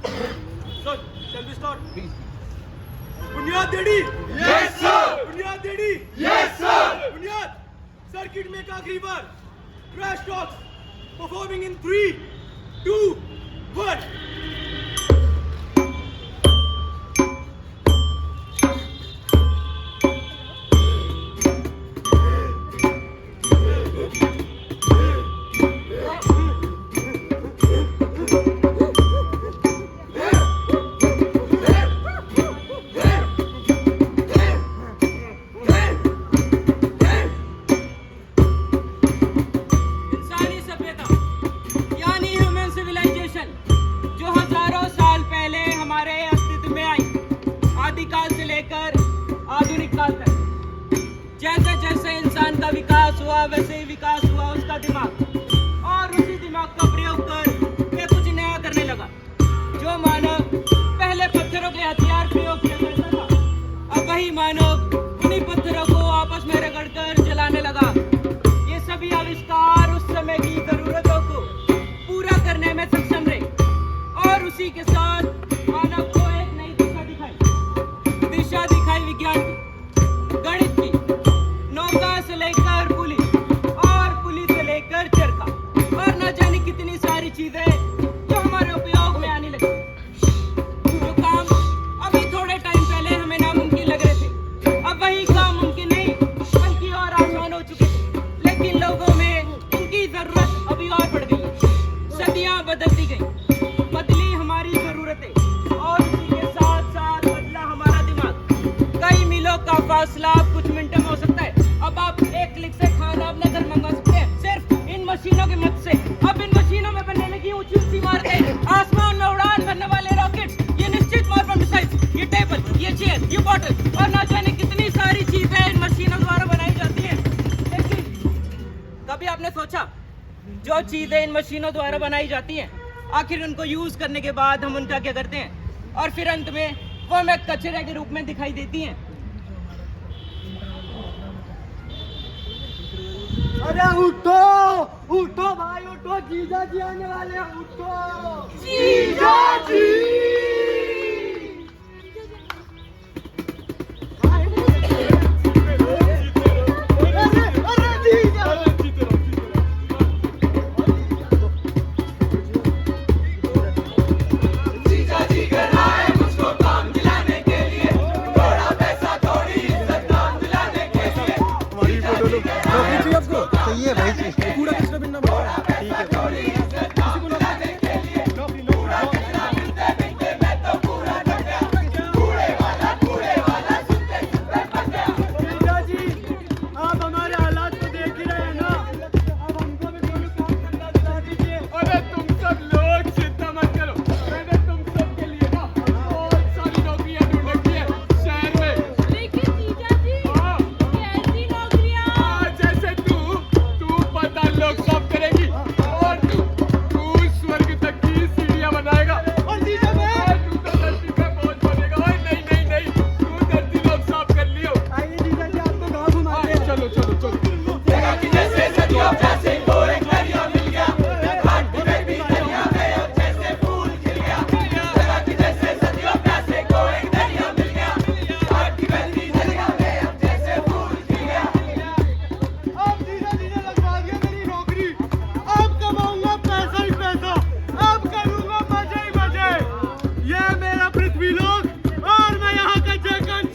Sir, shall we start? Bunyad Dedi? Yes, sir. Bunyad Dedi? Yes, sir. Bunyad, circuit में आखिरी बार. Crash talks. Performing in 3, 2, 1. वैसे ही विकास हुआ उसका दिमाग और उसी दिमाग का प्रयोग कर ये कुछ नया करने लगा। जो मानव पहले पत्थरों के हथियार प्रयोग किया करता था, अब वही मानव उन्हीं पत्थरों को आपस में रगड़कर जलाने लगा। ये सभी आविष्कार उस समय की जरूरतों को पूरा करने में सक्षम रहे और उसी के साथ मानव को एक नई दिशा दिखाई विज्ञान की, गणित की, नौका से लेकर पुलिस लेकर चरखा और न जाने कितनी सारी चीजें जो हमारे उपयोग में आने लगी। जो काम अभी थोड़े टाइम पहले हमें नामुमकिन लग रहे थे, अब वही काम मुमकिन नहीं बल्कि और आसान हो चुके थे। लेकिन लोगों में इनकी जरूरत अभी और बढ़ गई। सदियां बदलती गई, बदली हमारी जरूरतें और उसी के साथ साथ बदला हमारा दिमाग। कई मीलों का फासला कुछ मिनटों में हो सकता है। अब आप एक क्लिक से खाना अपने घर मंगा सकते हैं मशीनों की मदद से। अब इन मशीनों में बनने लगी ऊंची ऊंची इमारतें, आसमान में उड़ान भरने वाले रॉकेट्स, ये निश्चित तौर पर मिसाइल्स, ये टेबल, ये चेयर, ये बॉटल और न जाने कितनी सारी चीजें इन मशीनों द्वारा बनाई जाती हैं। लेकिन कभी आपने सोचा जो चीजें इन मशीनों द्वारा बनाई जाती हैं, आखिर उनको यूज करने के बाद हम उनका क्या करते हैं और फिर अंत में वो हमें कचरे के रूप में दिखाई देती हैं। अरे उठो उठो भाई उठो, जीजा जी आने वाले हैं, उठो जीजा जी। ये भाई पूरा कृष्ण बिन्ना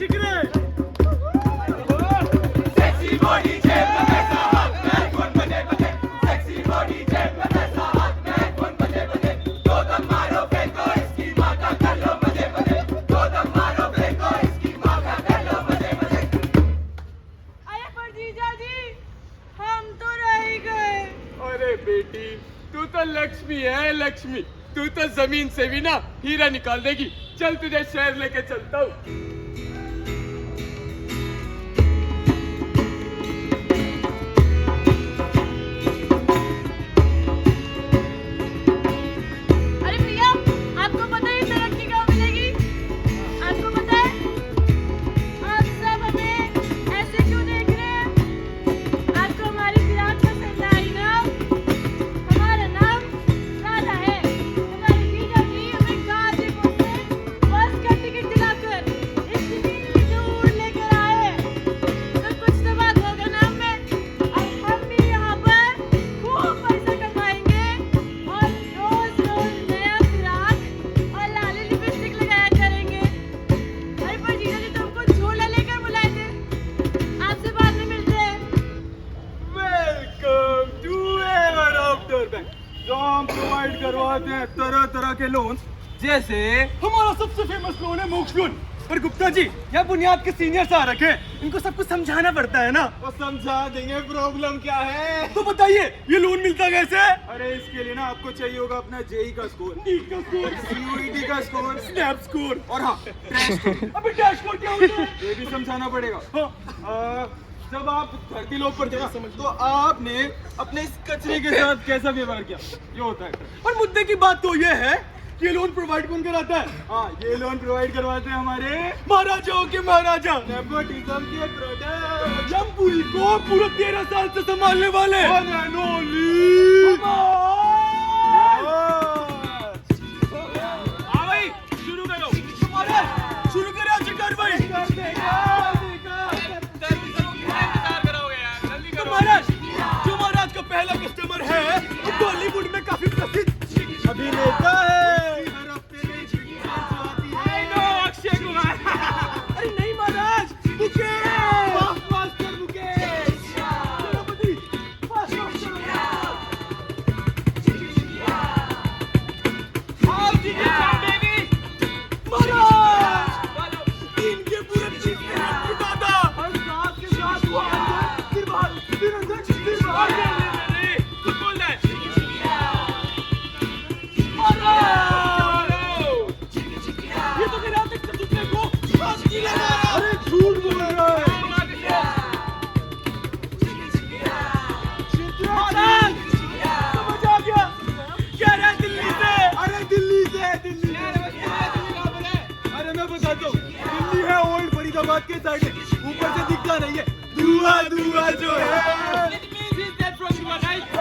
ठीक है। लक्ष्मी है लक्ष्मी, तू तो जमीन से भी ना हीरा निकाल देगी। चल तुझे शहर लेके चलता हूँ। गाज होते हैं तरह तरह के लोन्स, जैसे हमारा सबसे फेमस लोन है मोक्ष लोन। पर गुप्ता जी, यहाँ बुनियाद के सीनियर्स आ रखे हैं, इनको सब कुछ समझाना पड़ता है ना। तो समझा देंगे, प्रॉब्लम क्या है? तो बताइए ये लोन मिलता कैसे? अरे इसके लिए ना आपको चाहिए होगा अपना जेई का स्कोर, नीट का स्कोर, सीयूईटी का स्कोर, स्नैप स्कोर, और हाँ ट्रैश स्कोर। अबे डैशबोर्ड क्या होता है? ये भी समझाना पड़ेगा। हाँ। जब आप धरती लोक पर थे ना, तो आपने अपने इस कचरे के साथ कैसा व्यवहार किया, ये होता है। और मुद्दे की बात तो ये है कि ये लोन प्रोवाइड कौन कराता है? हाँ, ये लोन प्रोवाइड करवाते हैं हमारे महाराजाओं के महाराजा नेपोटिज्म के प्रोडक्ट। जमपुरी को पूरे 13 साल से संभालने वाले भाई शुरू करो। महाराज शुरू करें आज कार्रवाई। तो महाराज, जो महाराज का पहला कस्टमर है वो बॉलीवुड में काफी प्रसिद्ध अभिनेता है। हर हफ्ते में अक्षय कुमार। अरे नहीं महाराज, मुकेश मास्टर मुकेश। सेनापति, फास्ट मास्टर। महाराज, इनके पूरे 30 मिनट की दादा। हर साथ के साथ वो अंदर, फिर बाहर, फिर अंदर, फिर बाहर। ये तो मेरा तक दूसरे को फांसी लगा। अरे झूठ बोल रहा है। महाराज, समझ आ गया। कह रहा है दिल्ली से। अरे दिल्ली से, दिल्ली से। अरे मैं बताता हूँ, दिल्ली है ओल्ड फरीदाबाद के साइड में, ऊपर से दिखता नहीं है, धुआं धुआं जो है।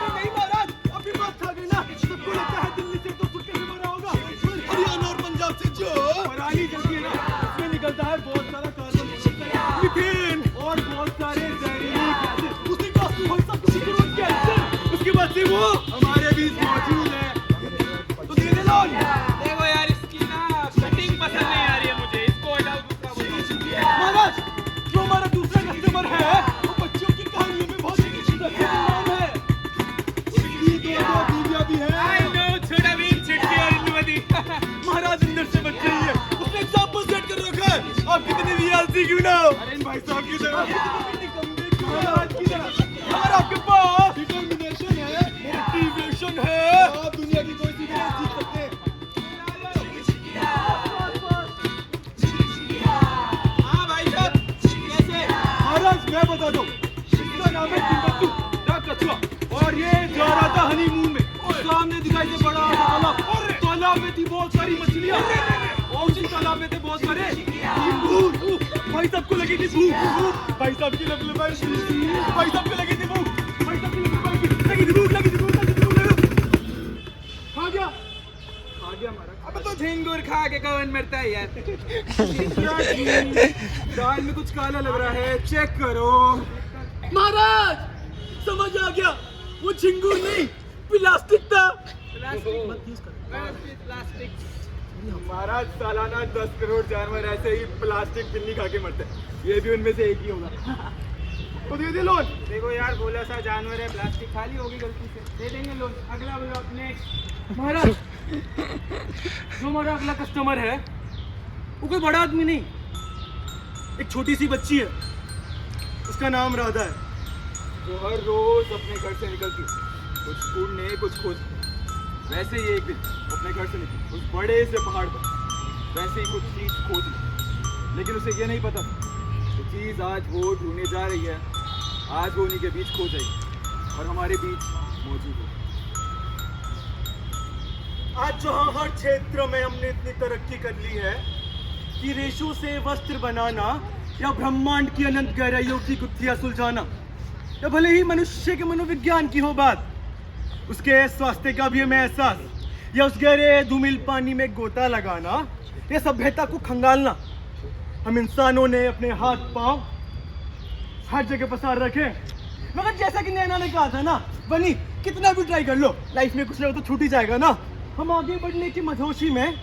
नहीं महाराज, अभी बात खा गई ना। सबको लगता है दिल्ली से तो सुटके से भरा होगा। हरियाणा और पंजाब से जो पराली जलती है ना, उसमें निकलता है बहुत सारा कार्बन डाइऑक्साइड, मीथेन और बहुत सारे जहरीली गैसेस। उसी का हम सब सिगरेट कैंसर। उसके बाद से वो हमारे बीच मौजूद है। तो दे दे लोन। देखो यार, इसकी ना कटिंग पसंद नहीं आ रही है मुझे, इसको हटाओ, दूसरा बोलो। महाराज, जो हमारा दूसरा कस्टमर है वो बच्चों की कहानियों में बहुत प्रसिद्ध नाम है। उसकी दो बीवियां भी आई हैं। नो, छोटा भीम, छिटकी और इंदुमती। महाराज अंदर से बच रही है। उसने एग्जाम्पल सेट कर रखा है। आप कितने भी आलसी क्यों ना हो? अरे इन भाई साहब की तरह महाराज की तरह। अगर आपके पास डिटर्मिनेशन है, मोटिवेशन है, तो आप दुनिया की कोई चीज नहीं सीख सकते। हाँ भाई साहब, कैसे? महाराज मैं बता दूं, इसका नाम है टिम्बकटू द कछुआ, और ये जा रहा था हनीमून में। सामने दिखाई दे बड़ा तालाब, तालाब में थी बहुत सारी मछलियां, और उसी तालाब में थे बहुत सारे नींबू। भाई साहब को लगी थी भूख। भाई साहब की लबलबाई थी। भाई साहब को लगी थी भूख। भाई साहब की लबलबाई लगी थी भूख, लगी थी भूख, लगी थी भूख, लगी थी भूख। खा गया, खा गया महाराज। अब तो झिंगुर खा के कौन मरता है यार? दाल में कुछ काला लग रहा है, चेक करो। महाराज, समझ आ गया, वो झिंगुर नहीं प्लास्टिक था। प्लास्टिक। महाराज सालाना 10 करोड़ जानवर ऐसे ही प्लास्टिक पिन्नी खा के मरते हैं, ये भी उनमें से एक ही होगा। तो दे दे लोन। देखो यार, भोला सा जानवर है, प्लास्टिक खाली होगी गलती से, दे देंगे लोन। अगला ब्लॉक नेक्स्ट। महाराज, जो हमारा अगला कस्टमर है वो कोई बड़ा आदमी नहीं, एक छोटी सी बच्ची है। उसका नाम राधा है। जो हर रोज अपने घर से निकलती है, कुछ ढूंढने कुछ खोजने। वैसे ही एक दिन अपने घर से निकली उस बड़े से पहाड़ पर, वैसे ही कुछ चीज खोजने, लेकिन उसे ये नहीं पता वो चीज आज वो ढूंढने जा रही है, आज वो उन्हीं के बीच खो जाएगी और हमारे बीच मौजूद है। आज जहाँ हर क्षेत्र में हमने इतनी तरक्की कर ली है कि रेशों से वस्त्र बनाना या ब्रह्मांड की अनंत गहराइयों की गुत्थियां सुलझाना, या भले ही मनुष्य के मनोविज्ञान की हो बात, उसके स्वास्थ्य का भी हमें एहसास, या उस गहरे धूमिल पानी में गोता लगाना, या सभ्यता को खंगालना, हम इंसानों ने अपने हाथ पांव हर जगह पसार रखे। मगर जैसा कि नैना ने कहा था ना, बनी कितना भी ट्राई कर लो, लाइफ में कुछ ना कुछ तो छूट ही जाएगा ना। हम आगे बढ़ने की मधोशी में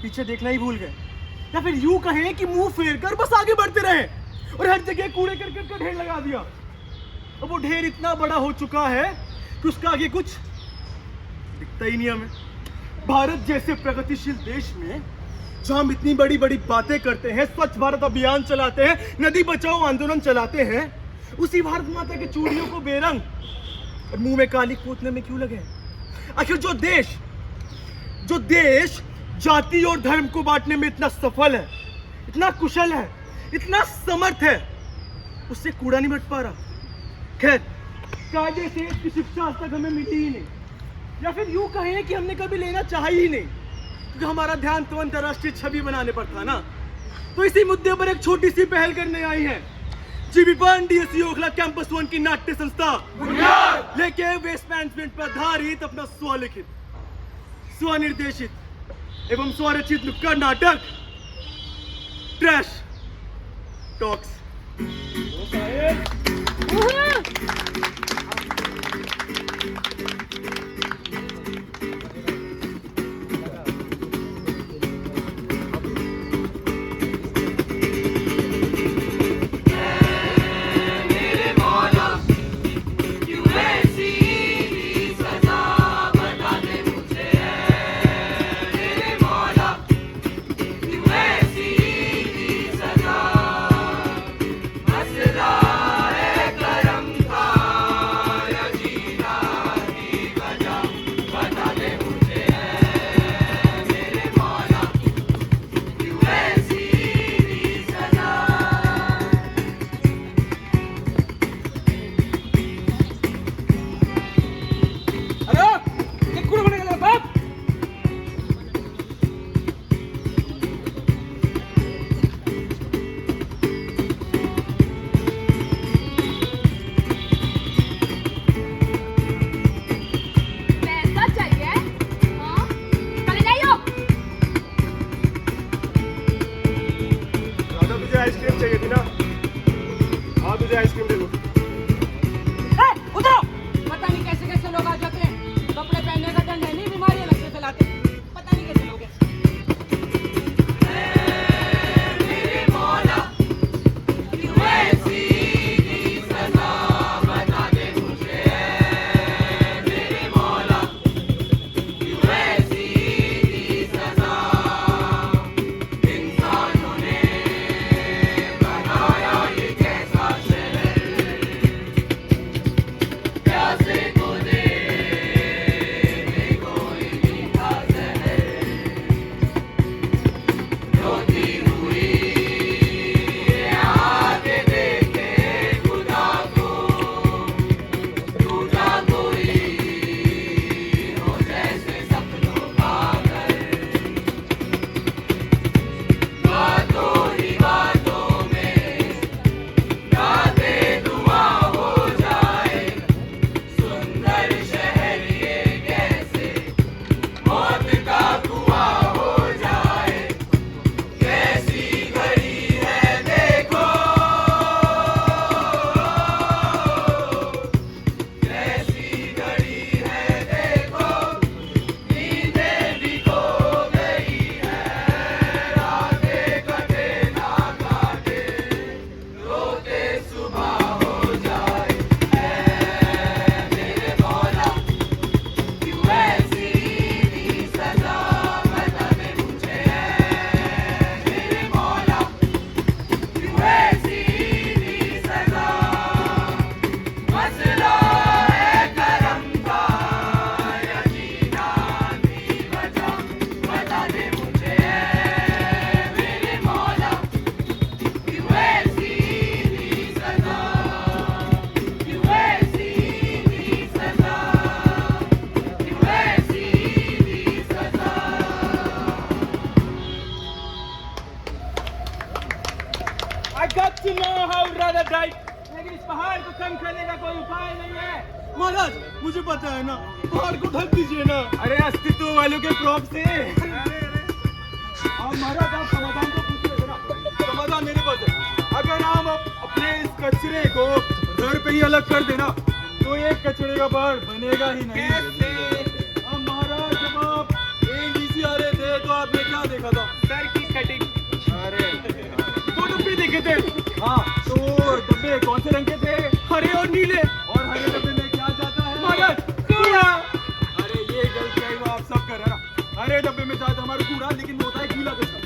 पीछे देखना ही भूल गए, या फिर यूं कहें कि मुंह फेर कर बस आगे बढ़ते रहे और हर जगह कूड़े करकट का ढेर लगा दिया। अब वो ढेर इतना बड़ा हो चुका है कि उसका आगे कुछ दिखता ही नहीं हमें। भारत जैसे प्रगतिशील देश में जहां हम इतनी बड़ी बड़ी बातें करते हैं, स्वच्छ भारत अभियान चलाते हैं, नदी बचाओ आंदोलन चलाते हैं, उसी भारत माता की चूड़ियों को बेरंग और मुंह में काली पोतने में क्यों लगे? आखिर जो देश जाति और धर्म को बांटने में इतना सफल है, इतना कुशल है, इतना समर्थ है, उससे कूड़ा नहीं बट पा रहा। खैर, कायदे से इसकी शिक्षा आज तक हमें मिली ही नहीं, या फिर यूं कहें कि हमने कभी लेना चाहा ही नहीं, क्योंकि हमारा ध्यान तो अंतर्राष्ट्रीय छवि बनाने पर था ना। तो इसी मुद्दे पर एक छोटी सी पहल करने आई है। जीबी डीएससी ओखला कैंपस 1 की नाट्य संस्था लेके वेस्ट मैनेजमेंट पर आधारित अपना स्वलिखित, स्वनिर्देशित एवं स्वरचित नुक्कड़ नाटक ट्रैश टॉक्स। आइसक्रीम चाहिए थी ना? हाँ, तुझे आइसक्रीम दे दो। उधर पता नहीं कैसे कैसे लोग आ जाते हैं। कपड़े पहनने का ढंग है नहीं, बीमारियां लगते फैलाते, पता नहीं कैसे लोग हैं। लेकिन इस पहाड़ को कम करने का कोई उपाय नहीं है। महाराज, मुझे पता है ना, पहाड़ को ढक दीजिए ना। अरे अस्तित्व वालों के प्रॉप से। महाराज, आप समाधान तो पूछिए ना। समाधान मेरे पास है। अगर हम अपने इस कचरे को घर पे ही अलग कर देना, तो एक कचरे का पहाड़ बनेगा ही नहीं। अब महाराज, जब आप एनडीसी आ रहे थे तो आपने क्या देखा था? सर की कटिंग। अरे, दो डब्बे देखे थे। हाँ, तो डब्बे कौन से रंग के थे? हरे और नीले। और हरे डब्बे में क्या जाता है? महाराज, कूड़ा। अरे ये गलत है, वो आप सब कर रहे हैं ना। हरे डब्बे में जाता हमारा कूड़ा, लेकिन वो होता है गीला कचरा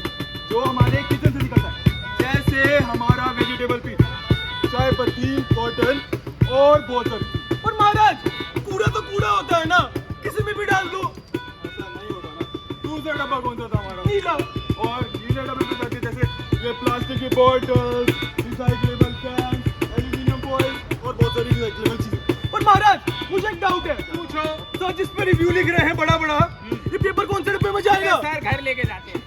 जो हमारे किचन से निकलता है, जैसे हमारा वेजिटेबल पीस, चाय पत्ती, कॉटन और बहुत सारी। और महाराज कूड़ा तो कूड़ा होता है ना, किसी में भी डाल दो। ऐसा नहीं होता ना। दूसरा डब्बा कौन सा था हमारा? नीला। और नीले डब्बे में जाके जैसे ये प्लास्टिक की bottles, recyclable can, aluminium foil और बहुत सारी रिसाइक्लेबल चीजें। और महाराज मुझे एक डाउट है। पूछो। सर जिस पे रिव्यू लिख रहे हैं बड़ा बड़ा, ये पेपर कौन से डब्बे में जाएगा? सर घर लेके जाते हैं।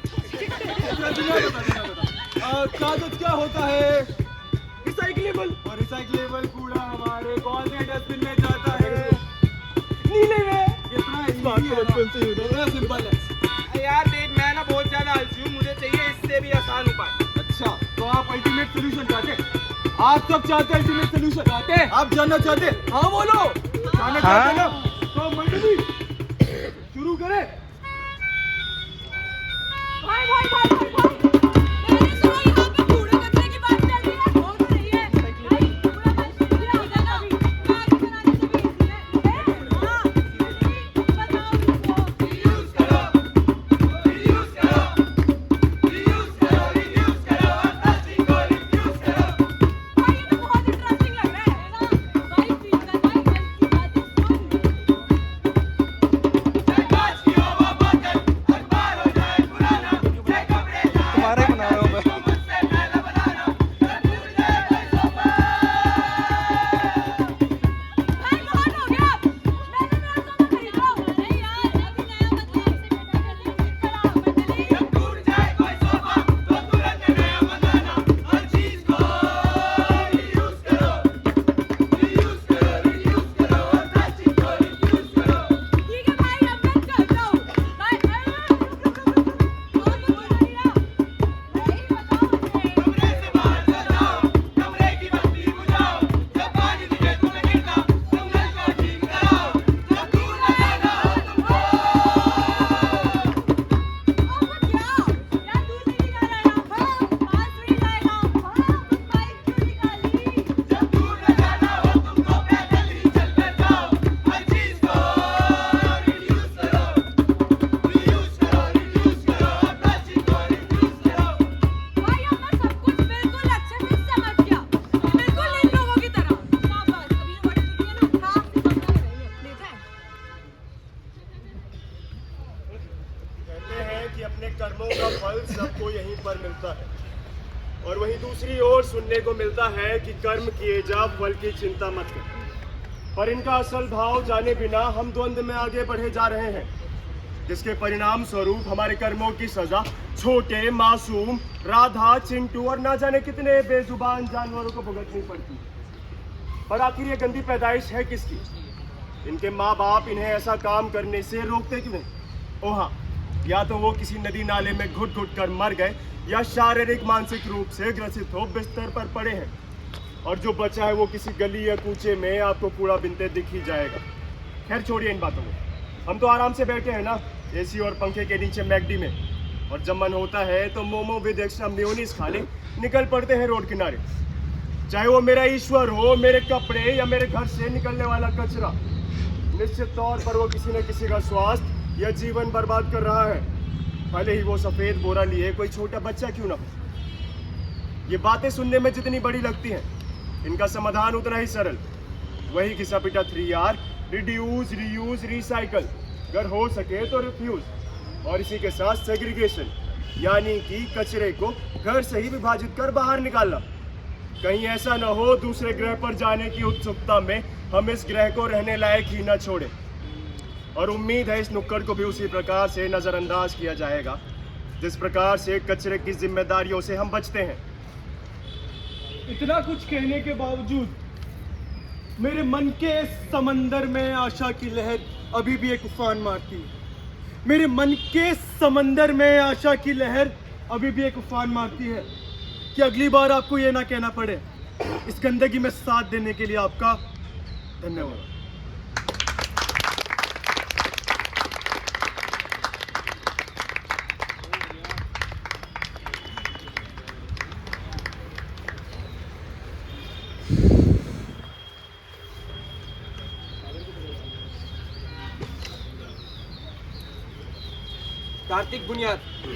कागज क्या होता है? रिसाइक्लेबल। और रिसाइक्लेबल कूड़ा हमारे कौन से डस्टबिन में जाता है? नीले में। कितना इजी है, बचपन से ही होता है, सिंपल है। यार देख मैं ना बहुत ज्यादा आलसी हूँ, मुझे चाहिए इससे भी आसान उपाय। अच्छा, तो आप अल्टीमेट सोल्यूशन चाहते हैं? आप सब चाहते हैं अल्टीमेट सोल्यूशन? चाहते हैं। आप जानना चाहते हैं? हाँ बोलो। जानना चाहते हैं ना? तो मंडली शुरू करें। भाई भाई भाई भाई भाई मैंने सुना यहाँ पे कूड़े कचरे की बात चल रही है, हो तो रही है भाई, कूड़ा कचरा हो जाएगा, आगे बनाने से भी इजी है। हाँ बताओ मुझको। रीयूज करो, रीयूज करो, रीयूज करो, रीयूज करो, प्लास्टिक को रीयूज करो। भाई ये तो बहुत इंटरेस्टिंग लग रहा है ना भाई, फील कर भाई, इसकी बातें सुन। कांच की हवा बोतल अखबार हो जाए पुराना, तुम्हारा ही बना रहा हूँ मैं। मुझसे पहला बनाना, जब भूल जाए कोई सोफा। भाई बहुत हो गया, मैंने नया सोफा खरीदा। नहीं यार अभी नया बदला, इससे बेटा जल्दी खराब बदली। जब टूट जाए कोई सोफा तो तुरंत नया बनाना, हर चीज को रीयूज करो, रीयूज करो, रीयूज करो, और प्लास्टिक को रीयूज करो। ठीक है भाई अब मैं चलता हूँ। भाई रुक रुक रुक रुक, कौन बोल रही है? नहीं बताओ मुझे। कमरे से बाहर चल जाओ, कमरे की बत्ती बुझाओ, जब पानी दिखे तुम्हें गिरता तुम नल को ठीक कराओ, जब दूर लगाना हो तुमको। अब क्या यार, दूर नहीं निकाला है, हाँ पास नहीं जाएगा, हाँ बस बाइक क्यों निकाली। जब दूर लगाना हो तुमको पैदल ही चल कर जाओ, हर चीज को रीयूज करो, रीयूज करो, रीयूज करो, और प्लास्टिक को रीयूज करो। भाई अब मैं सब कुछ बिल्कुल अच्छे से समझ गया, बिल्कुल इन लोगों की तरह। शाबाश, अभी ये बड़ी दीदी है ना, काम से समझा रही है, ले जाए। कहते हैं कि अपने कर्मों का फल सबको यहीं पर मिलता है, और वहीं दूसरी ओर सुनने को मिलता है कि कर्म किए जा, फल की चिंता मत कर। पर इनका असल भाव जाने बिना हम द्वंद्व में आगे बढ़े जा रहे हैं, जिसके परिणाम स्वरूप हमारे कर्मों की सजा छोटे मासूम राधा, चिंटू और ना जाने कितने बेजुबान जानवरों को भुगतनी पड़ती है। पर आखिर ये गंदी पैदाइश है किसकी? इनके माँ बाप इन्हें ऐसा काम करने से रोकते क्यों नहीं? ओ हाँ, या तो वो किसी नदी नाले में घुट घुट कर मर गए, या शारीरिक मानसिक रूप से ग्रसित हो बिस्तर पर पड़े हैं, और जो बचा है वो किसी गली या कूचे में आपको कूड़ा बिनते दिख ही जाएगा। खैर छोड़िए इन बातों को, हम तो आराम से बैठे हैं ना एसी और पंखे के नीचे मैकडी में, और जब मन होता है तो मोमो विद एक्स्ट्रा मेयोनीज खा ले निकल पड़ते हैं रोड किनारे। चाहे वो मेरा ईश्वर हो, मेरे कपड़े, या मेरे घर से निकलने वाला कचरा, निश्चित तौर पर वो किसी न किसी का स्वास्थ्य या जीवन बर्बाद कर रहा है, भले ही वो सफेद बोरा लिए कोई छोटा बच्चा क्यों ना हो। ये बातें सुनने में जितनी बड़ी लगती हैं, इनका समाधान उतना ही सरल। वही घिसा पिटा 3R, रिड्यूस, रीयूज, रिसाइकल, अगर हो सके तो रिफ्यूज, और इसी के साथ सेग्रीगेशन, यानी कि कचरे को घर से ही विभाजित कर बाहर निकालना। कहीं ऐसा न हो दूसरे ग्रह पर जाने की उत्सुकता में हम इस ग्रह को रहने लायक ही न छोड़े। और उम्मीद है इस नुक्कड़ को भी उसी प्रकार से नज़रअंदाज किया जाएगा जिस प्रकार से कचरे की जिम्मेदारियों से हम बचते हैं। इतना कुछ कहने के बावजूद मेरे मन के समंदर में आशा की लहर अभी भी एक उफान मारती है। मेरे मन के समंदर में आशा की लहर अभी भी एक उफान मारती है कि अगली बार आपको ये ना कहना पड़े। इस गंदगी में साथ देने के लिए आपका धन्यवाद। कार्तिक बुनियाद